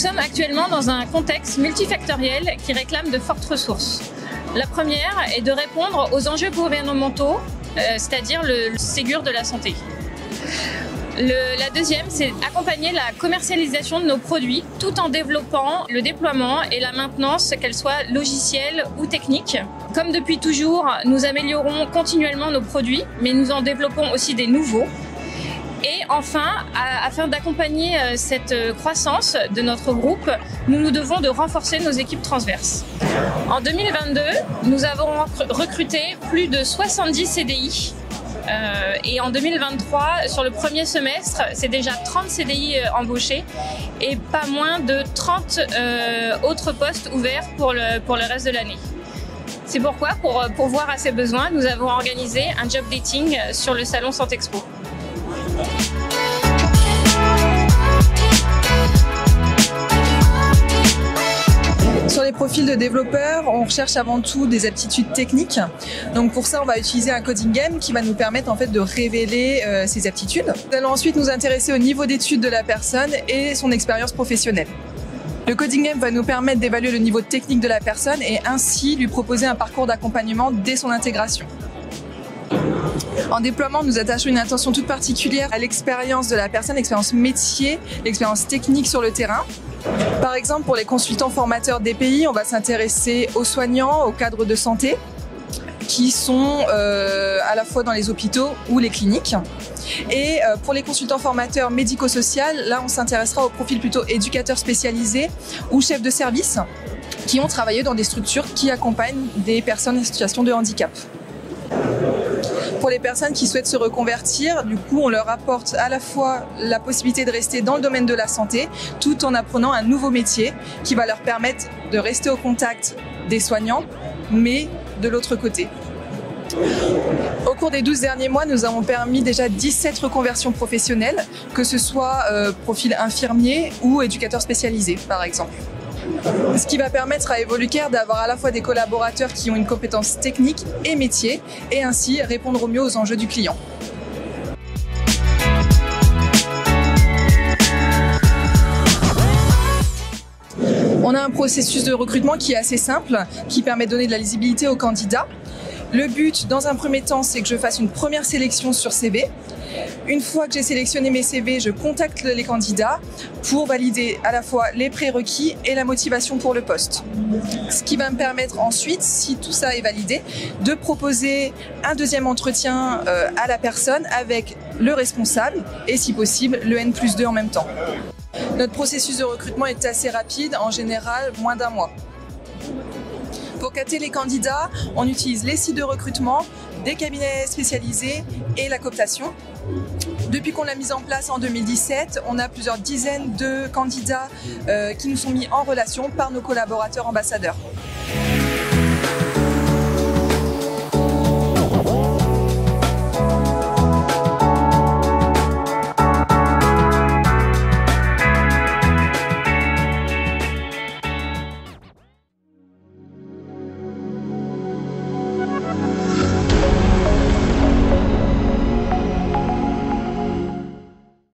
sommes actuellement dans un contexte multifactoriel qui réclame de fortes ressources. La première est de répondre aux enjeux gouvernementaux, c'est-à-dire le Ségur de la santé. La deuxième, c'est accompagner la commercialisation de nos produits tout en développant le déploiement et la maintenance, qu'elle soit logicielle ou technique. Comme depuis toujours, nous améliorons continuellement nos produits, mais nous en développons aussi des nouveaux. Et enfin, afin d'accompagner cette croissance de notre groupe, nous devons de renforcer nos équipes transverses. En 2022, nous avons recruté plus de 70 CDI. Et en 2023, sur le premier semestre, c'est déjà 30 CDI embauchés et pas moins de 30 autres postes ouverts pour le reste de l'année. C'est pourquoi, pour voir à ces besoins, nous avons organisé un job dating sur le salon Santexpo. Sur les profils de développeurs, on recherche avant tout des aptitudes techniques. Donc pour ça, on va utiliser un coding game qui va nous permettre en fait de révéler ces aptitudes. Nous allons ensuite nous intéresser au niveau d'études de la personne et son expérience professionnelle. Le coding game va nous permettre d'évaluer le niveau technique de la personne et ainsi lui proposer un parcours d'accompagnement dès son intégration. En déploiement, nous attachons une attention toute particulière à l'expérience de la personne, l'expérience métier, l'expérience technique sur le terrain. Par exemple, pour les consultants formateurs DPI, on va s'intéresser aux soignants, aux cadres de santé, qui sont à la fois dans les hôpitaux ou les cliniques. Et pour les consultants formateurs médico-sociaux, là on s'intéressera aux profils plutôt éducateurs spécialisés ou chefs de service qui ont travaillé dans des structures qui accompagnent des personnes en situation de handicap. Pour les personnes qui souhaitent se reconvertir, du coup, on leur apporte à la fois la possibilité de rester dans le domaine de la santé, tout en apprenant un nouveau métier qui va leur permettre de rester au contact des soignants, mais de l'autre côté. Au cours des 12 derniers mois, nous avons permis déjà 17 reconversions professionnelles, que ce soit profil infirmier ou éducateur spécialisé, par exemple. Ce qui va permettre à Evolucare d'avoir à la fois des collaborateurs qui ont une compétence technique et métier, et ainsi répondre au mieux aux enjeux du client. On a un processus de recrutement qui est assez simple, qui permet de donner de la lisibilité aux candidats. Le but, dans un premier temps, c'est que je fasse une première sélection sur CV. Une fois que j'ai sélectionné mes CV, je contacte les candidats pour valider à la fois les prérequis et la motivation pour le poste. Ce qui va me permettre ensuite, si tout ça est validé, de proposer un deuxième entretien à la personne avec le responsable et si possible le N+2 en même temps. Notre processus de recrutement est assez rapide, en général moins d'1 mois. Pour capter les candidats, on utilise les sites de recrutement, des cabinets spécialisés et la cooptation. Depuis qu'on l'a mise en place en 2017, on a plusieurs dizaines de candidats qui nous sont mis en relation par nos collaborateurs ambassadeurs.